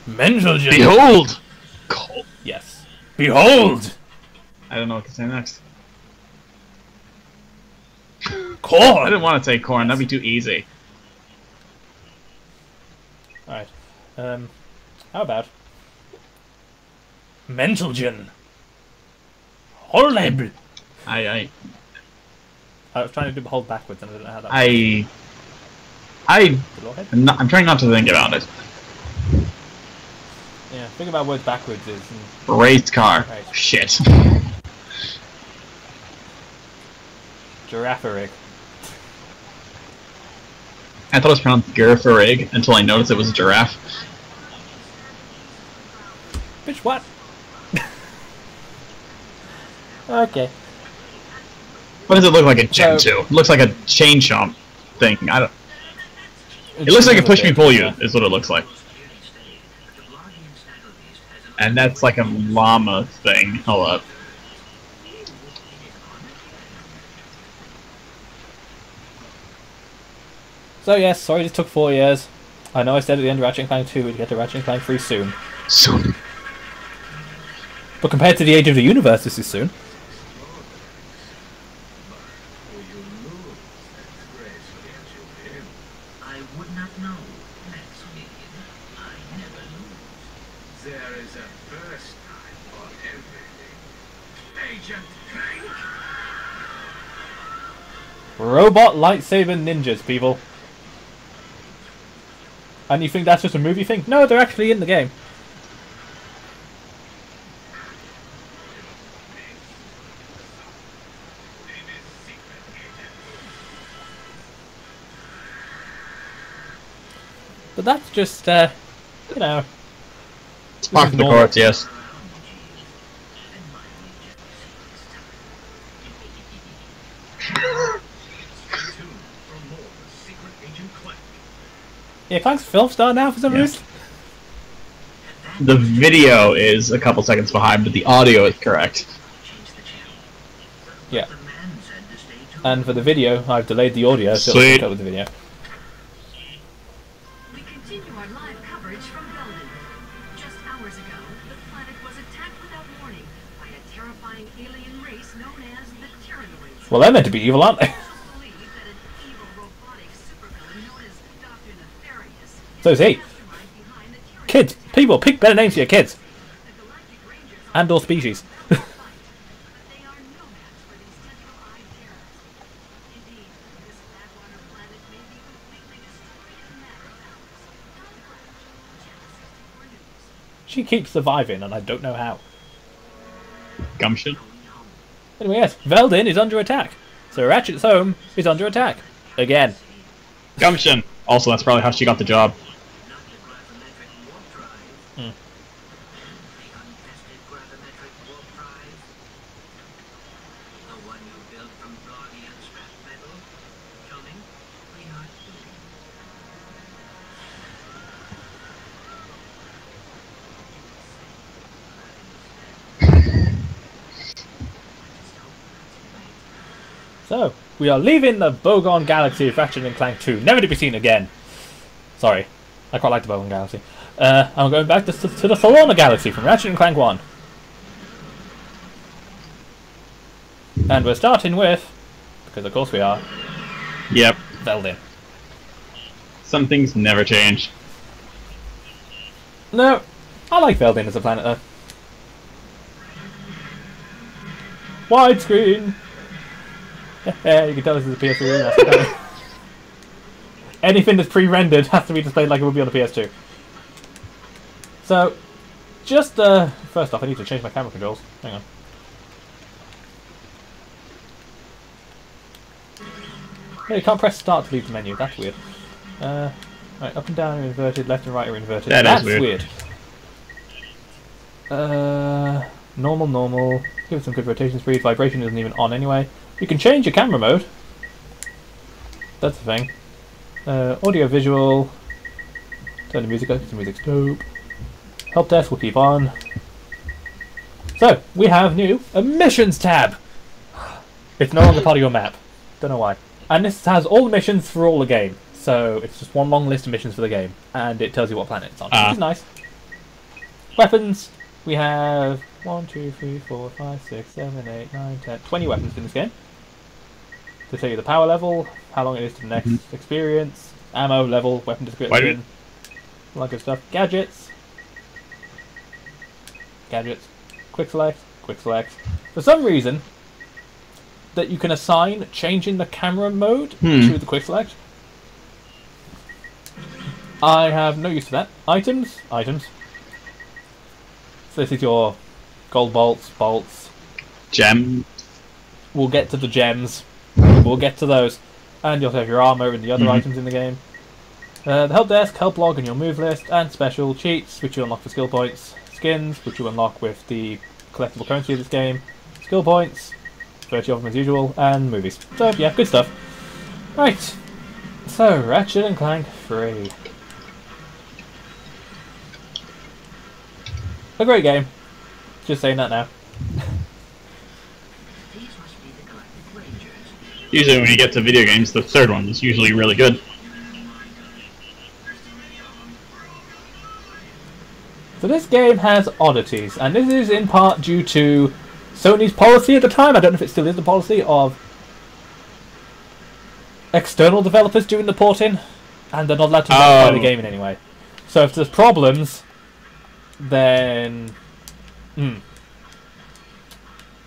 Mental Jin. Behold! Cold. Yes. Behold! I don't know what to say next. Corn! I didn't want to say corn, that'd be too easy. Alright. How about Mental Jin? Holeb! I was trying to do hold backwards and I don't know how that I'm trying not to think about it. Yeah, think about words backwards is... Raised car. Right. Shit. Giraffe-rig. I thought it was pronounced Gurfarig until I noticed it was a giraffe. Bitch, what? Okay. What does it look like a Gen 2? It looks like a chain chomp thing. I don't... It looks like a push me pull you, is what it looks like. And that's like a llama thing. Hold up. So yes, sorry this took 4 years. I know I said at the end of Ratchet and Clank 2 we'd get to Ratchet and Clank 3 soon. Soon. But compared to the age of the universe, this is soon. Robot lightsaber ninjas, people. And you think that's just a movie thing? No, they're actually in the game. But that's just, you know... It's part of the course, yes. Yeah, Clank's a film star now for some reason. The video is a couple seconds behind, but the audio is correct. Yeah. And for the video, I've delayed the audio so it'll pick up with the video. We continue our live coverage from Belden. Just hours ago, the planet was attacked without warning by a terrifying alien race known as the Tyrannoids. Well, they're meant to be evil, aren't they? So is he. Kids! People, pick better names for your kids! And or species. She keeps surviving and I don't know how. Gumption. Anyway, yes, Veldin is under attack. So Ratchet's home is under attack. Again. Gumption! Also, that's probably how she got the job. So, we are leaving the Bogon Galaxy of Ratchet and Clank 2, never to be seen again. Sorry, I quite like the Bogon Galaxy. I'm going back to the Solana Galaxy from Ratchet and Clank 1. And we're starting with, because of course we are, yep, Veldin. Some things never change. No, I like Veldin as a planet though. Widescreen! Yeah, you can tell this is a PS3 remaster. Anything that's pre-rendered has to be displayed like it would be on the PS2. So, just first off, I need to change my camera controls. Hang on. Yeah, you can't press start to leave the menu. That's weird. Right, up and down are inverted, left and right are inverted. That's weird. Normal, normal. Give it some good rotation speed. Vibration isn't even on anyway. You can change your camera mode. That's the thing. Audio visual. Turn the music up because the music's dope. Help desk will keep on. So, we have new missions tab. It's no longer part of your map. Don't know why. And this has all the missions for all the game. So, it's just one long list of missions for the game. And it tells you what planet it's on, which is nice. Weapons. We have 1, 2, 3, 4, 5, 6, 7, 8, 9, 10, 20 weapons in this game. To tell you the power level, how long it is to the next experience, ammo level, weapon description, all that good stuff. Gadgets. Gadgets. Quick select. Quick select. For some reason, that you can assign changing the camera mode to the quick select. I have no use for that. Items. Items. So this is your gold bolts. Gem. We'll get to the gems. We'll get to those. And you'll have your armor and the other items in the game. The help desk, help log and your move list, and special cheats, which you unlock for skill points. Skins, which you unlock with the collectible currency of this game. Skill points, virtual of them as usual, and movies. So yeah, good stuff. Right. So, Ratchet and Clank 3. A great game. Just saying that now. Usually when you get to video games, the third one is usually really good. So this game has oddities, and this is in part due to Sony's policy at the time. I don't know if it still is the policy of external developers doing the porting, and they're not allowed to modify the game in any way. So if there's problems, then...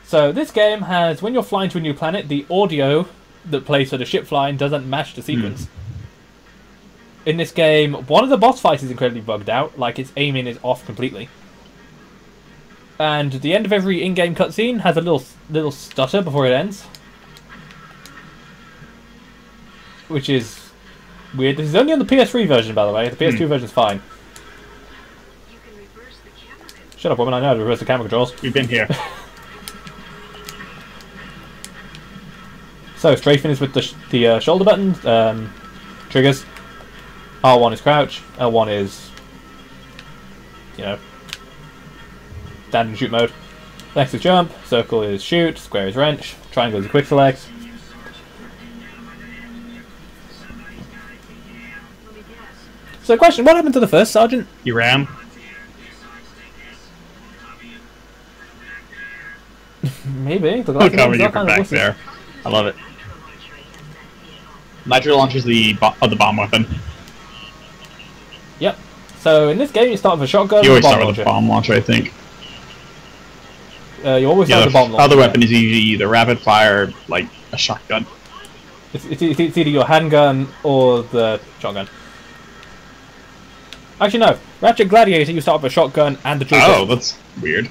So this game has, when you're flying to a new planet, the audio that plays for the ship flying doesn't match the sequence. In this game, one of the boss fights is incredibly bugged out, like its aiming is off completely. And the end of every in-game cutscene has a little stutter before it ends. Which is weird. This is only on the PS3 version, by the way. The PS2 version's fine. Shut up, woman, I know how to reverse the camera controls. We've been here. So, strafing is with the shoulder buttons, triggers. R1 is crouch, L1 is, you know, stand and shoot mode. X is jump, circle is shoot, square is wrench, triangle is a quick select. So, question, what happened to the first Sergeant? You ran? Maybe. Look how many different back there. I love it. Nitro launches the bomb weapon. Yep. So in this game, you start with a shotgun. You always and a bomb start with a bomb launcher, I think. You always start with a bomb launcher. Other weapon is usually either rapid fire, like a shotgun. It's either your handgun or the shotgun. Actually, no. Ratchet Gladiator, you start with a shotgun and the trigger. Oh, that's weird.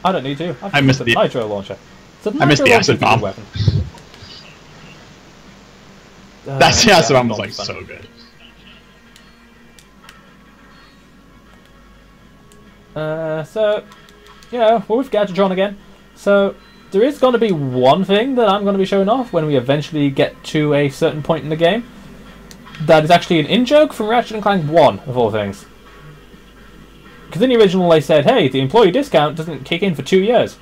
I don't need to. I missed the nitro launcher. I missed the acid bomb. Weapon. That's the acid bomb was like so good. So, you know, we're with Gadgetron again. So, there is going to be one thing that I'm going to be showing off when we eventually get to a certain point in the game. That is actually an in-joke from Ratchet and Clank 1, of all things. Because in the original they said, hey, the employee discount doesn't kick in for 2 years.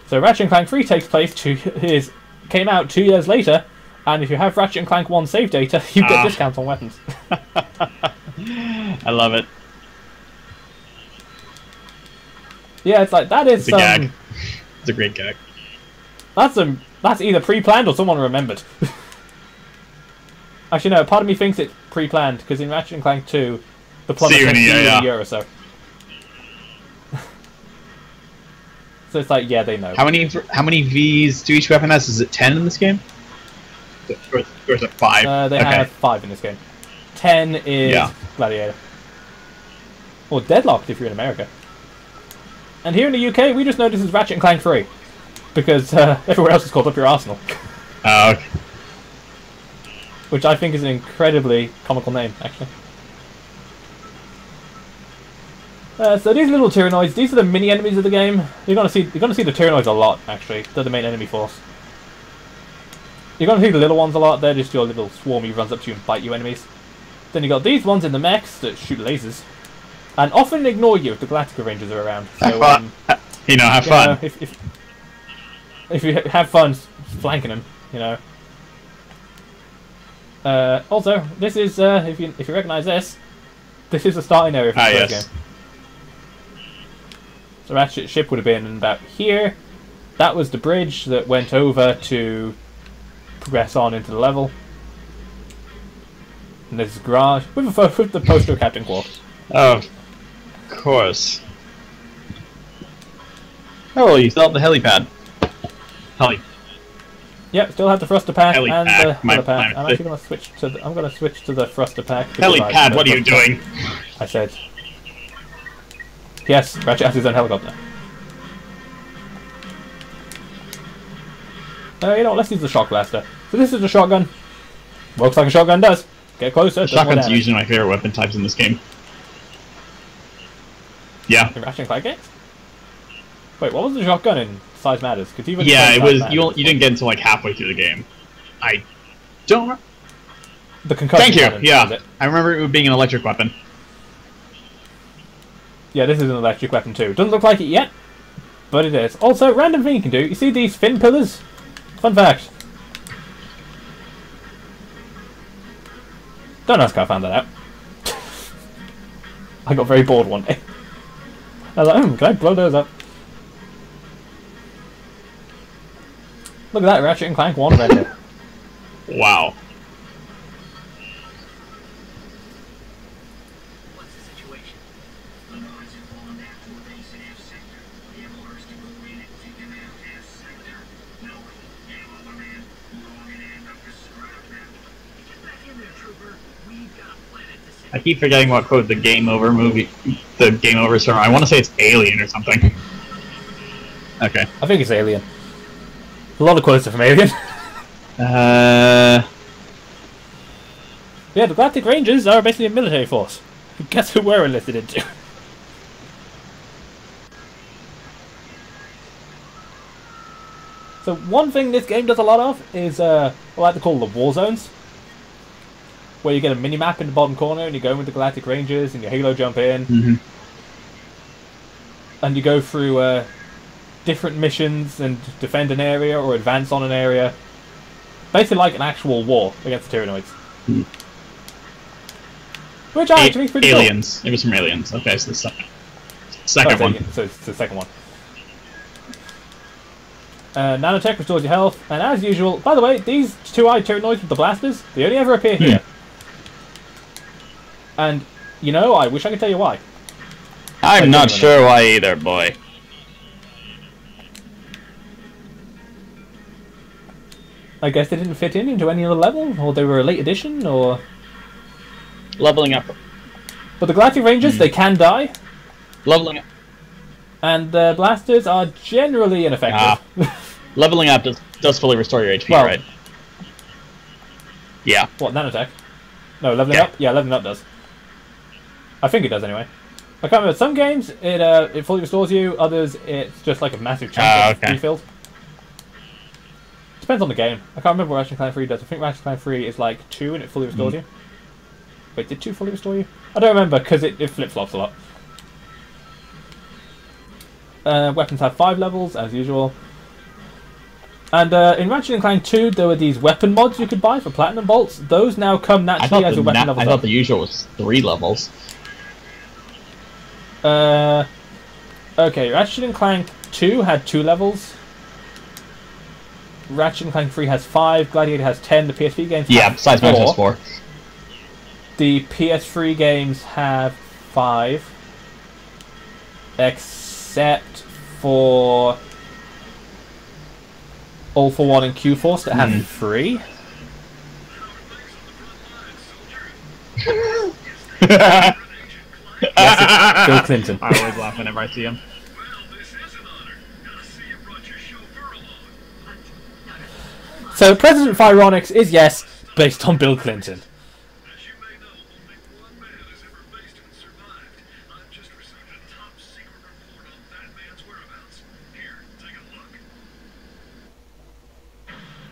So Ratchet and Clank 3 takes place came out 2 years later, and if you have Ratchet and Clank 1 save data, you get discounts on weapons. I love it. Yeah, it's like, that is it's a gag. It's a great gag. That's either pre-planned or someone remembered. Actually, no, part of me thinks it's pre-planned, because in Ratchet and Clank 2, the plumber takes a year or so. So it's like, yeah, they know. How many V's do each weapon has? Is it 10 in this game? Or is it 5? They have 5 in this game. 10 is Gladiator. Or Deadlocked if you're in America. And here in the UK, we just know this is Ratchet and Clank 3. Because everywhere else is called Up Your Arsenal. Oh, okay. Which I think is an incredibly comical name, actually. So these little Tyrannoids, these are the mini enemies of the game. You're gonna see the Tyrannoids a lot, actually. They're the main enemy force. You're gonna see the little ones a lot. They're just your little swarmy runs up to you and bite you enemies. Then you got these ones in the mechs that shoot lasers, and often ignore you if the Galactica Rangers are around. So, have fun. If you have fun flanking them, you know. Also, this is if you recognise this. This is the starting area for the first yes. game. So Ratchet's ship would have been about here. That was the bridge that went over to progress on into the level. And there's a garage with the poster of Captain Quark. Oh, of course. Oh, you still have the helipad. Yep, still have the thruster pack and the My other pack. planet. I'm actually going to switch to the thruster pack. Helipad, what are you doing? I said. Yes, Ratchet has his own helicopter. You know what, let's use the shock blaster. So this is a shotgun. Works like a shotgun does. Get closer. Shotgun's usually my favorite weapon types in this game. Yeah. In Ratchet and Clank games? Wait, what was the shotgun in Size Matters? Yeah, it was. You didn't get until like halfway through the game. I don't remember. The concussion. Thank you. Cannon, Yeah, I remember it being an electric weapon. Yeah, this is an electric weapon too. Doesn't look like it yet, but it is. Also, random thing you can do. You see these fin pillars? Fun fact. Don't ask how I found that out. I got very bored one day. I was like, can I blow those up? Look at that, Ratchet and Clank 1 right there. Wow. What's the situation? The noise has fallen back to a base in F-Sector. We have orders to move in and take them out F-Sector. No, get him over, man. We're all gonna end up destroyed now. Get back in there, trooper. We've got a planet to save. I keep forgetting what quote the Game Over movie, the Game Over server. I want to say it's Alien or something. Okay. I think it's Alien. A lot of quotes are from Alien. Uh. Yeah, the Galactic Rangers are basically a military force. Guess who we're enlisted into? So one thing this game does a lot of is what I like to call the war zones, where you get a mini-map in the bottom corner and you go in with the Galactic Rangers and your Halo jump in, and you go through different missions and defend an area or advance on an area. Basically like an actual war against the Tyrannoids. Which I actually think is pretty Aliens. Cool. It was from Aliens. Okay, so the second one. So it's the second one. Nanotech restores your health, and as usual, by the way, these two-eyed Tyrannoids with the blasters, they only ever appear here. And, you know, I wish I could tell you why. I'm not sure why either, boy. I guess they didn't fit in into any other level, or they were a late addition, or... Leveling up. But the Galactic Rangers, they can die. Leveling up. And the blasters are generally ineffective. Leveling up does fully restore your HP, well, right? Yeah. What, nanotech? No, leveling up? Yeah, leveling up does. I think it does anyway. I can't remember. Some games, it fully restores you. Others, it's just like a massive chunk of refilled. Depends on the game. I can't remember what Ratchet and Clank 3 does. I think Ratchet and Clank 3 is like 2 and it fully restores you. Wait, did 2 fully restore you? I don't remember because it flip-flops a lot. Weapons have 5 levels, as usual. And in Ratchet and Clank 2, there were these weapon mods you could buy for platinum bolts. Those now come naturally as your weapon levels I thought the usual was 3 levels. Okay, Ratchet and Clank 2 had 2 levels. Ratchet and Clank 3 has 5, Gladiator has 10, the PSP games have Size Matters has 4. The PS3 games have 5. Except for All For One and Q-Force that have 3. Yes, Bill Clinton. I always laugh whenever I see him. So President Fironics is, yes, based on Bill Clinton. As you may know, only one man has ever faced and survived. I've just received a top secret report on that man's whereabouts. Here, take a look.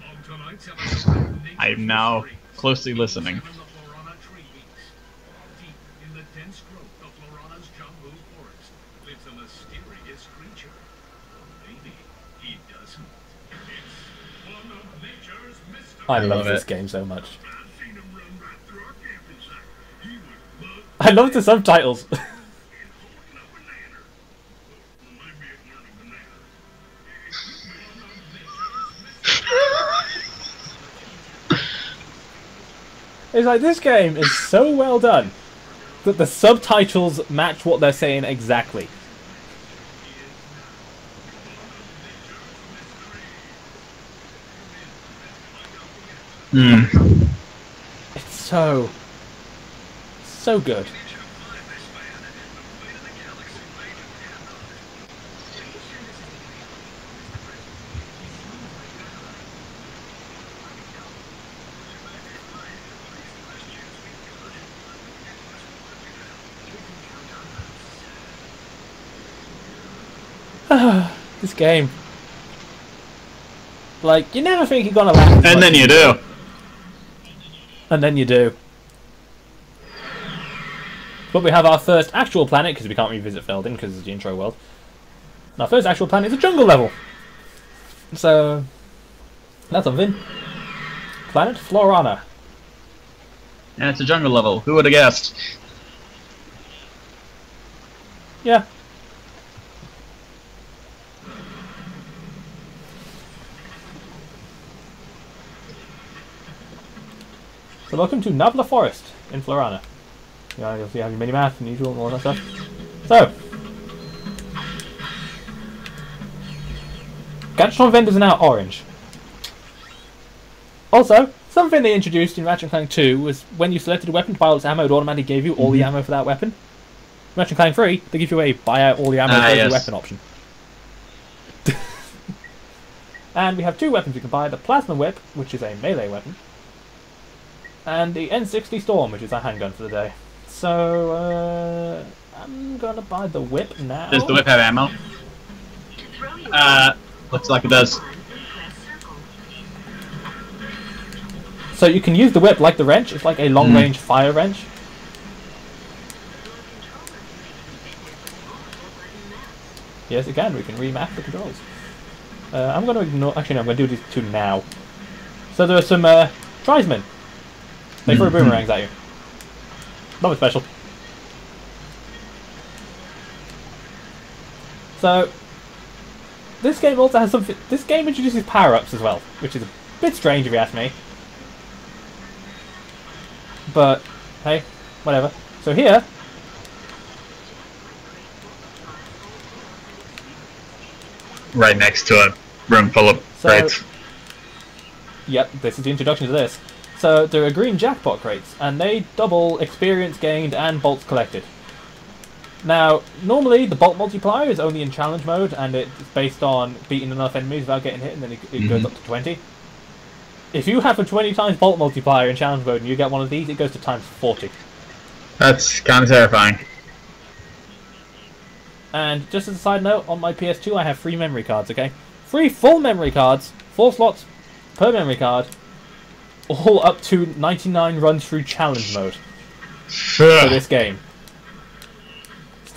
On tonight's episode, I am now closely listening. Deep in the dense growth of Florana's jungle forest lives a mysterious creature. Maybe he doesn't. It's one of nature's mysteries. I love this game so much. I've seen him run right through our camping site. He would love I I love the subtitles. It's like, this game is so well done that the subtitles match what they're saying exactly. It's so good. This game. Like, you never think you're gonna laugh. And then you do. And then you do. But we have our first actual planet, because we can't revisit Feldin because it's the intro world. And our first actual planet is a jungle level. So, that's something. Planet Florana. And it's a jungle level. Who would have guessed? Yeah. So welcome to Nabla Forest in Florana. Yeah, you'll see how your mini-map and usual and all that stuff. So, Gadgetron vendors are now orange. Also, something they introduced in Ratchet and Clank 2 was when you selected a weapon to buy all its ammo, it automatically gave you all the ammo for that weapon. In Ratchet and Clank 3, they give you a buy out all the ammo for the weapon option. And we have two weapons you can buy, the Plasma Whip, which is a melee weapon, and the N60 Storm, which is a handgun for the day. So, I'm gonna buy the whip now. Does the whip have ammo? Looks like it does. So you can use the whip like the wrench. It's like a long-range fire wrench. Yes, again, we can remap the controls. I'm going to ignore... Actually, no, I'm going to do these two now. So there are some tribesmen. They throw boomerangs at you. Nothing special. So, this game also has something... This game introduces power-ups as well, which is a bit strange if you ask me. But, hey, whatever. So here... Right next to a room full of crates. Yep, this is the introduction to this. So, there are green jackpot crates, and they double experience gained and bolts collected. Now, normally the bolt multiplier is only in challenge mode, and it's based on beating enough enemies without getting hit, and then it goes up to 20. If you have a 20 times bolt multiplier in challenge mode and you get one of these, it goes to times 40. That's kind of terrifying. And just as a side note, on my PS2 I have 3 memory cards, okay? 3 full memory cards, 4 slots per memory card, all up to 99 runs through challenge mode for this game.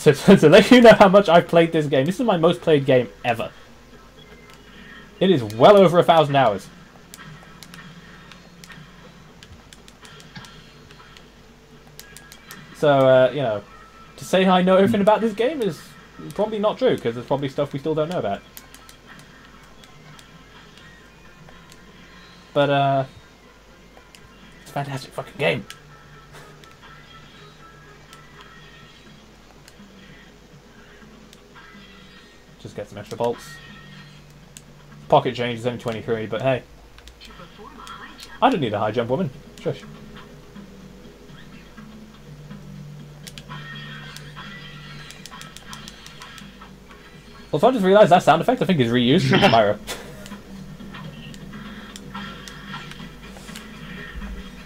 To let you know how much I've played this game, this is my most played game ever. It is well over 1,000 hours. So, you know, to say I know everything about this game is probably not true, because there's probably stuff we still don't know about. But, it's a fantastic fucking game. Just get some extra bolts. Pocket change is only 23, but hey. I don't need a high jump woman. Shush. Also, I just realised that sound effect I think is reused from Spyro.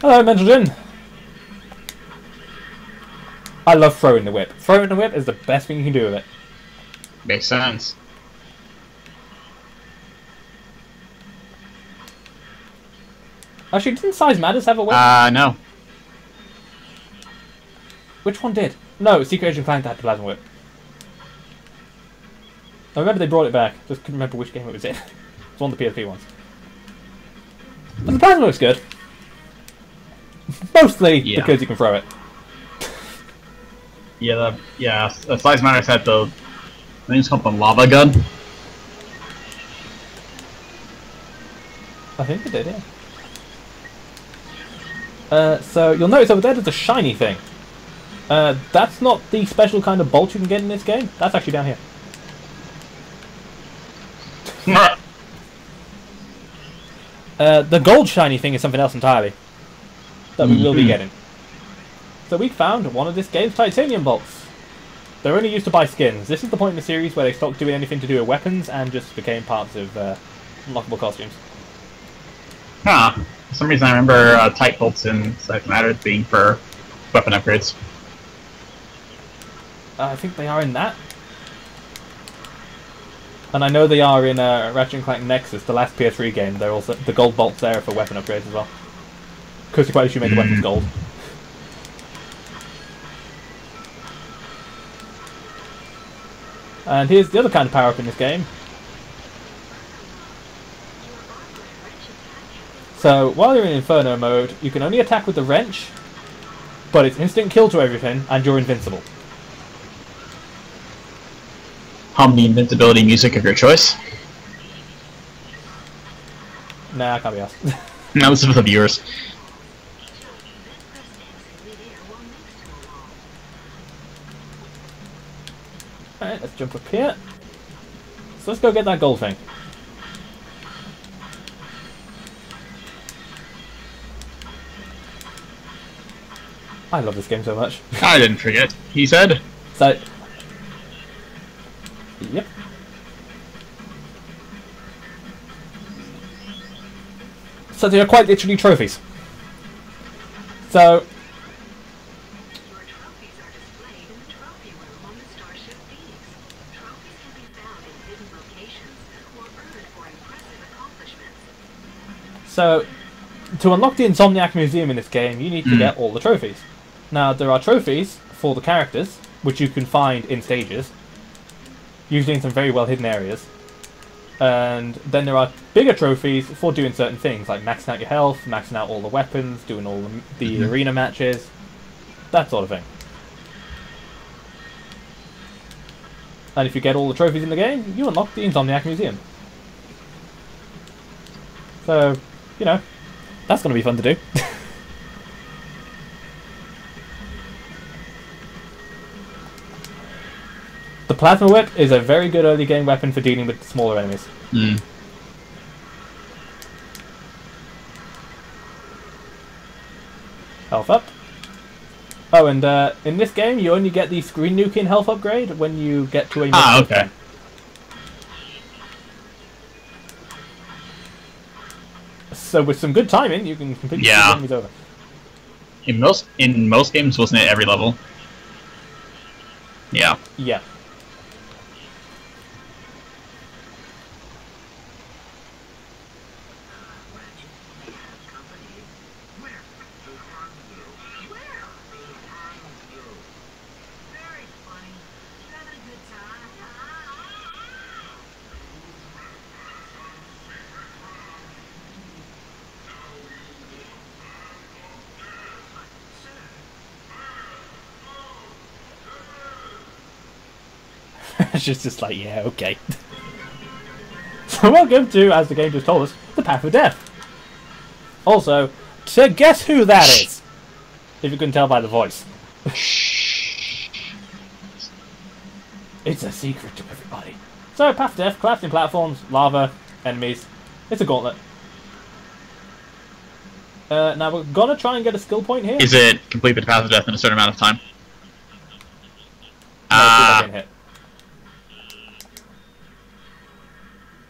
Hello, Mental Jin. I love throwing the whip. Throwing the whip is the best thing you can do with it. Makes sense. Actually, didn't Size Matters have a whip? No. Which one did? No, Secret Agent Clank had the Plasma Whip. I remember they brought it back. Just couldn't remember which game it was in. It's one of the PSP ones. But the Plasma looks good. Mostly because you can throw it. The Size Matters had the, I think it's called the lava gun. I think it did, yeah. So you'll notice over there there's a shiny thing. That's not the special kind of bolt you can get in this game. That's actually down here. The gold shiny thing is something else entirely that we will be getting. So we found one of this game's titanium bolts. They're only used to buy skins. This is the point in the series where they stopped doing anything to do with weapons and just became parts of unlockable costumes. Huh. For some reason I remember tight bolts in Size Matters being for weapon upgrades. I think they are in that. And I know they are in Ratchet and Clank Nexus, the last PS3 game. They're also the gold bolts there for weapon upgrades as well. Because you quite literally make the weapons gold. And here's the other kind of power-up in this game. So, while you're in Inferno mode, you can only attack with the wrench, but it's instant kill to everything, and you're invincible. Hum the invincibility music of your choice. Nah, I can't be asked. No, this is for the viewers. Alright, let's jump up here. So let's go get that gold thing. I love this game so much. I didn't forget, he said. So, yep. So they are quite literally trophies. So, Your trophies are displayed in the trophy room on the Starship Phoenix. Trophies can be found in hidden locations or earned for impressive accomplishments. so to unlock the Insomniac Museum in this game, you need to get all the trophies. Now, there are trophies for the characters, which you can find in stages, usually in some very well hidden areas. And then there are bigger trophies for doing certain things, like maxing out your health, maxing out all the weapons, doing all the arena matches, that sort of thing. And if you get all the trophies in the game, you unlock the Insomniac Museum. So, you know, that's going to be fun to do. The Plasma Whip is a very good early game weapon for dealing with smaller enemies. Health up. Oh, and in this game, you only get the screen nuking health upgrade when you get to a... Okay. So with some good timing, you can completely Yeah. enemies over. In most games, wasn't it every level? Yeah. Yeah. Very funny. Having a good time. It's just like, yeah, okay. So welcome to, as the game just told us, the Path of Death. Also, to guess who that is, if you couldn't tell by the voice. It's a secret to everybody. So, Path of Death, collapsing platforms, lava, enemies. It's a gauntlet. Now we're gonna try and get a skill point here. Is it complete the Path of Death in a certain amount of time? No, see if I can hit.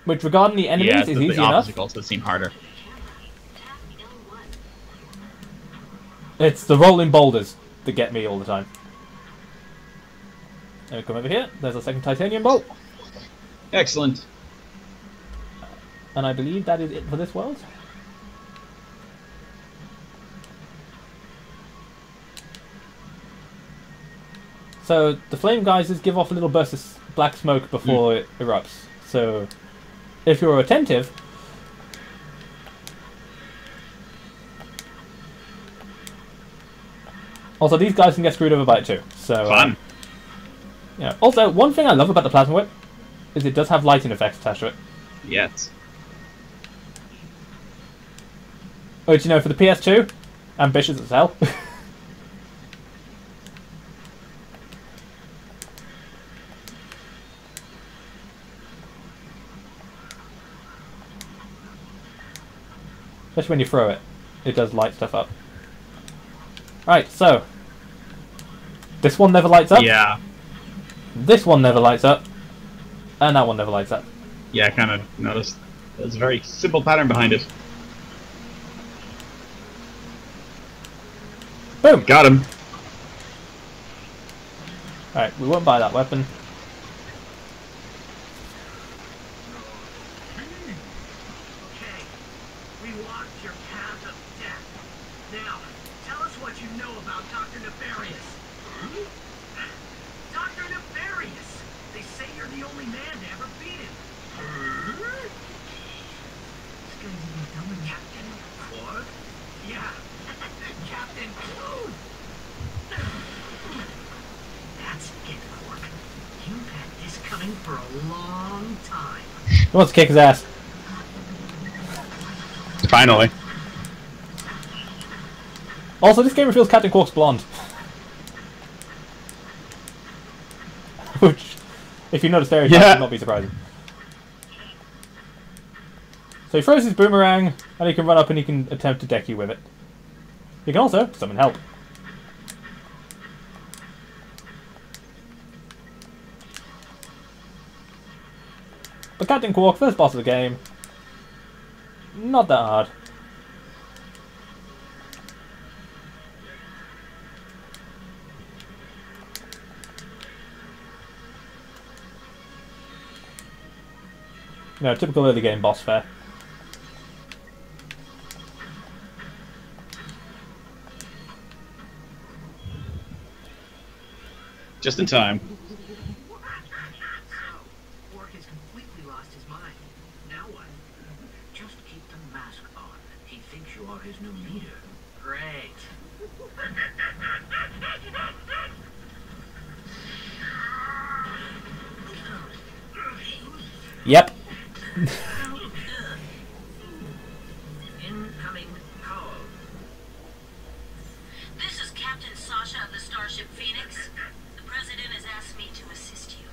Which, regarding the enemies, Yeah, is the easy enough. obstacles that seem harder. It's the rolling boulders that get me all the time. Then we come over here. There's a second titanium bolt. Excellent. And I believe that is it for this world. So, the flame geysers give off a little burst of black smoke before it erupts. So, if you're attentive, Also, these guys can get screwed over by it too. So, Fun. yeah. Also, one thing I love about the Plasma Whip is it does have lighting effects attached to it. Yes. Which, you know, for the PS2, ambitious as hell. Especially when you throw it. It does light stuff up. Right, so. This one never lights up. Yeah. This one never lights up. And that one never lights up. Yeah, I kind of noticed. There's a very simple pattern behind it. Boom! Got him. Alright, we won't buy that weapon. Okay, we walked your path of death. Now, tell us what you know about Dr. Nefarious. Dr. Nefarious! They say you're the only man to ever beat him. This guy's even dumber than Captain Quark? Yeah, Captain Quark. That's it, Quark. You've had this coming for a long time. He wants to kick his ass. Finally. Also, this game reveals Captain Quark's blonde. Which, if you notice there, Yeah. would not be surprising. So he throws his boomerang, and he can run up and he can attempt to deck you with it. He can also summon help. But Captain Quark, first boss of the game, not that hard. No, typical early game boss fare. Just in time. So, Quark has completely lost his mind. Now what? Just keep the mask on. He thinks you are his new leader. Great. Yep. Incoming call. This is Captain Sasha of the Starship Phoenix. The President has asked me to assist you.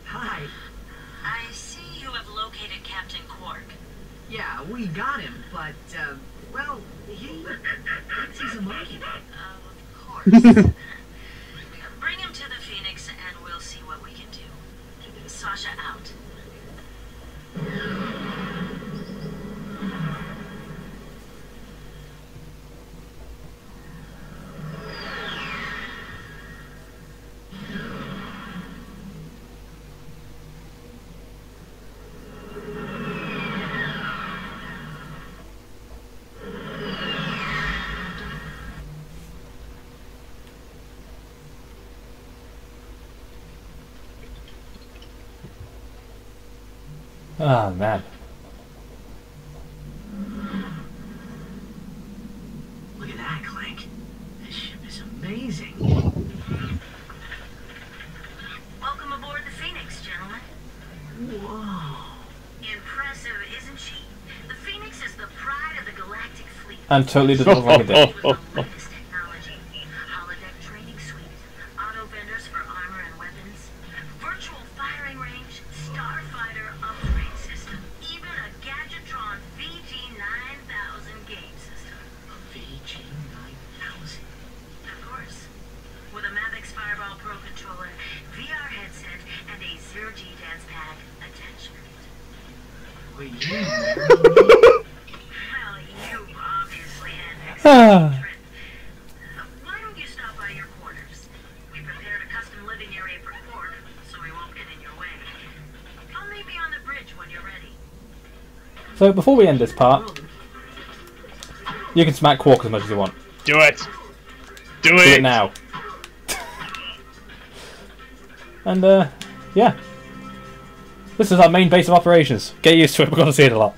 Hi. I see you have located Captain Quark. Yeah, we got him, but, well, he thinks he's a monkey. Of course. Bring him to the Phoenix and we'll see what we can do. Sasha out. Ah, man. Look at that, Clank. This ship is amazing. Welcome aboard the Phoenix, gentlemen. Whoa. Impressive, isn't she? The Phoenix is the pride of the galactic fleet. And totally doesn't look like a dick. With the latest technology, holodeck training suite, auto vendors for armor and weapons, virtual firing range, starfighter upgrade system, even a Gadgetron VG9000 game system. A VG9000. Of course. With a Mavix Fireball Pro controller, VR headset, and a zero-G dance pad attachment. Wait, you Well, you obviously had an exciting trip. Why don't you stop by your quarters? We prepared a custom living area for Quark, so we won't get in your way. I'll meet you on the bridge when you're ready. So before we end this part, you can smack Quark as much as you want. Do it. Do Do it. it now. And yeah. This is our main base of operations. Get used to it, we're going to see it a lot.